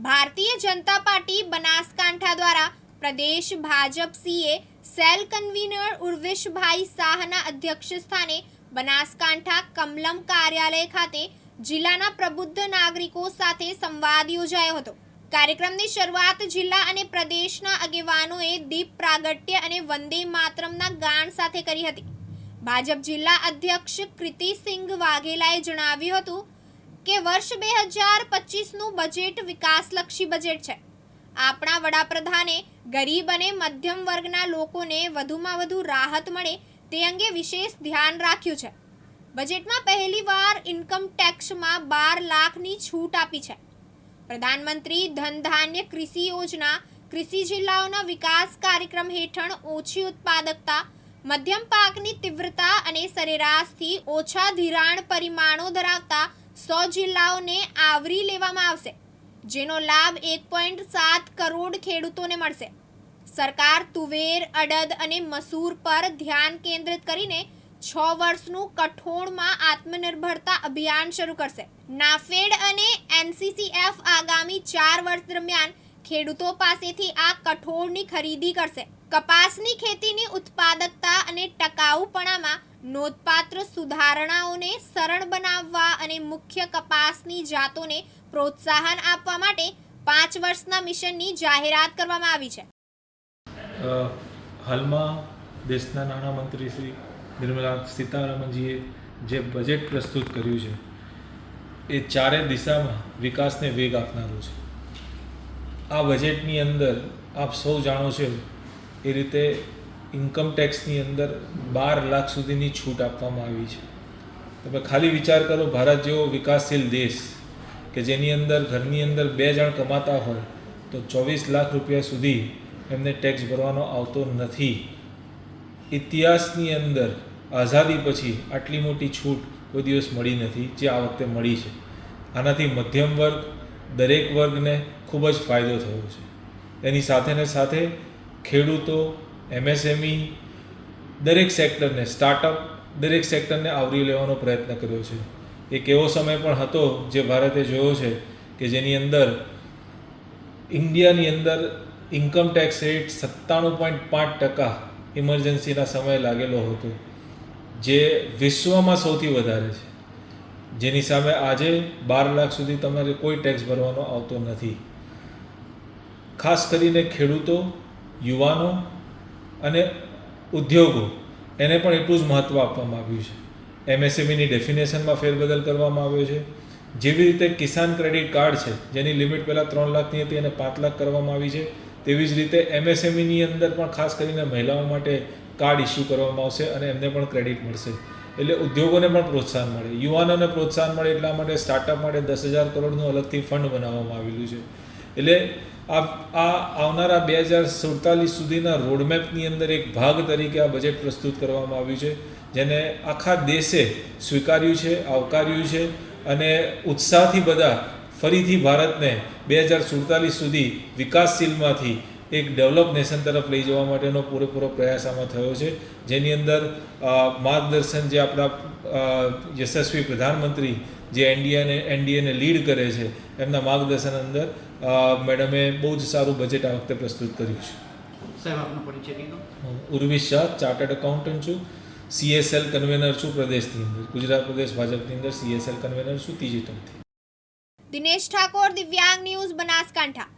Bharatiya Janata party Banaskantha દ્વારા પ્રદેશ Bhajap CA cell convener ઉર્વેશભાઈ શાહના અધ્યક્ષસ્થાને બનાસકાંઠા કમલમ કાર્યાલય ખાતે જિલ્લાના પ્રબુદ્ધ નાગરિકો સાથે સંવાદ યોજાયો હતો। કાર્યક્રમની શરૂઆત જિલ્લા અને પ્રદેશના આગેવાનોએ દીપ પ્રાગટ્ય અને વંદે માતરમના ગાન સાથે કરી હતી। ભાજપ જિલ્લા અધ્યક્ષ કૃતિસિંહ વાઘેલાએ જણાવ્યું હતું કે વર્ષ 2025નું બજેટ વિકાસલક્ષી બજેટ છે। આપણા વડાપ્રધાને ગરીબ અને મધ્યમ વર્ગના લોકોને વધુમાં વધુ રાહત મળે તે અંગે વિશેષ ધ્યાન રાખ્યું છે। બજેટમાં પહેલીવાર ઇન્કમ ટેક્સમાં 12 લાખની છૂટ આપી છે। પ્રધાનમંત્રી ધન ધાન્ય કૃષિ યોજના કૃષિ જિલ્લાઓના વિકાસ કાર્યક્રમ હેઠળ ઓછી ઉત્પાદકતા, મધ્યમ પાકની તીવ્રતા અને સરેરાશથી ઓછા ધિરાણ પરિમાણો ધરાવતા 100 જિલ્લાઓને આવરી લેવામાં આવશે, જેનો લાભ 1.7 કરોડ ખેડૂતોને મળશે। સરકાર તુવેર, અડદ અને મસૂર પર ધ્યાન કેન્દ્રિત કરીને 6 વર્ષનું કઠોળમાં આત્મનિર્ભરતા અભિયાન શરૂ કરશે। નાફેડ અને એનસીસીએફ આગામી 4 વર્ષ દરમિયાન ખેડૂતો પાસેથી આ કઠોળની ખરીદી કરશે। કપાસની ખેતીની ઉત્પાદકતા અને ટકાઉપણામાં નોંધપાત્ર સુધારણાઓને સરળ બનાવવા અને મુખ્ય કપાસની જાતોને પ્રોત્સાહન આપવા માટે 5 વર્ષના મિશનની જાહેરાત કરવામાં આવી છે। હાલમાં દેશના નાણામંત્રી શ્રી નિર્મલા સીતારામનજીએ જે બજેટ પ્રસ્તુત કર્યું છે એ ચારે દિશામાં વિકાસને વેગ આપનારું છે। આ બજેટની અંદર આપ સૌ જાણો છો એ રીતે ઇન્કમ ટેક્સની અંદર 12 લાખ સુધીની છૂટ આપવામાં આવી છે। તમે ખાલી વિચાર કરો, ભારત જેવો વિકાસશીલ દેશ કે જેની અંદર ઘરની અંદર 2 જણ કમાતા હોય તો 24 લાખ રૂપિયા સુધી એમને ટેક્સ ભરવાનો આવતો નથી। ઇતિહાસની અંદર આઝાદી પછી આટલી મોટી છૂટ કોઈ દિવસ મળી નથી જે આ વખતે મળી છે। આનાથી મધ્યમ વર્ગ, દરેક વર્ગને ખૂબ જ ફાયદો થયો છે। એની સાથેને સાથે ખેડૂતો, એમએસએમઈ, દરેક સેક્ટરને, સ્ટાર્ટઅપ, દરેક સેક્ટરને આવરી લેવાનો પ્રયત્ન કર્યો છે। એક એવો સમય પણ હતો જે ભારતે જોયો છે કે જેની અંદર ઇન્ડિયાની અંદર ઇન્કમ ટેક્સ રેટ 97.5% ઇમરજન્સીના સમયે લાગેલો હતો, જે વિશ્વમાં સૌથી વધારે છે, જેની સામે આજે 12 લાખ સુધી તમારે કોઈ ટેક્સ ભરવાનો આવતો નથી। ખાસ કરીને ખેડૂતો, યુવાનો અને ઉદ્યોગો એને પણ એટલું જ મહત્ત્વ આપવામાં આવ્યું છે। એમએસએમઈની ડેફિનેશનમાં ફેરબદલ કરવામાં આવ્યો છે। જેવી રીતે કિસાન ક્રેડિટ કાર્ડ છે જેની લિમિટ પહેલાં 3 લાખની હતી અને 5 લાખ કરવામાં આવી છે, તેવી જ રીતે એમએસએમઈની અંદર પણ ખાસ કરીને મહિલાઓ માટે કાર્ડ ઇસ્યુ કરવામાં આવશે અને એમને પણ ક્રેડિટ મળશે। એટલે ઉદ્યોગોને પણ પ્રોત્સાહન મળે, યુવાનોને પ્રોત્સાહન મળે, એટલા માટે સ્ટાર્ટઅપ માટે 10,000 કરોડનું અલગથી ફંડ બનાવવામાં આવેલું છે। એટલે આ આવનારા 2047 સુધીના રોડમેપની અંદર એક ભાગ તરીકે આ બજેટ પ્રસ્તુત કરવામાં આવ્યું છે, જેને આખા દેશે સ્વીકાર્યું છે, આવકાર્યું છે અને ઉત્સાહથી બધા ફરીથી ભારતને 2047 સુધી વિકાસશીલમાંથી એક ડેવલપ નેશન તરફ લઈ જવા માટેનો પૂરેપૂરો પ્રયાસ આમાં થયો છે। જેની અંદર માર્ગદર્શન જે આપણા યશસ્વી પ્રધાનમંત્રી જે એનડીએને લીડ કરે છે એમના માર્ગદર્શન અંદર મેડમે બહુ જ સારું બજેટ આ વખતે પ્રસ્તુત કર્યું છે। સાહેબ, આપનો પરિચય કીધો? ઉર્વેશ શાહ, ચાર્ટર્ડ એકાઉન્ટન્ટ છું, સીએસએલ કન્વેનર છું પ્રદેશની અંદર, ગુજરાત પ્રદેશ ભાજપની અંદર સીએસએલ કન્વેનર છું ત્રીજી ટર્મથી। દિનેશ ઠાકોર, દિવ્યાંગ ન્યૂઝ, બનાસકાંઠા।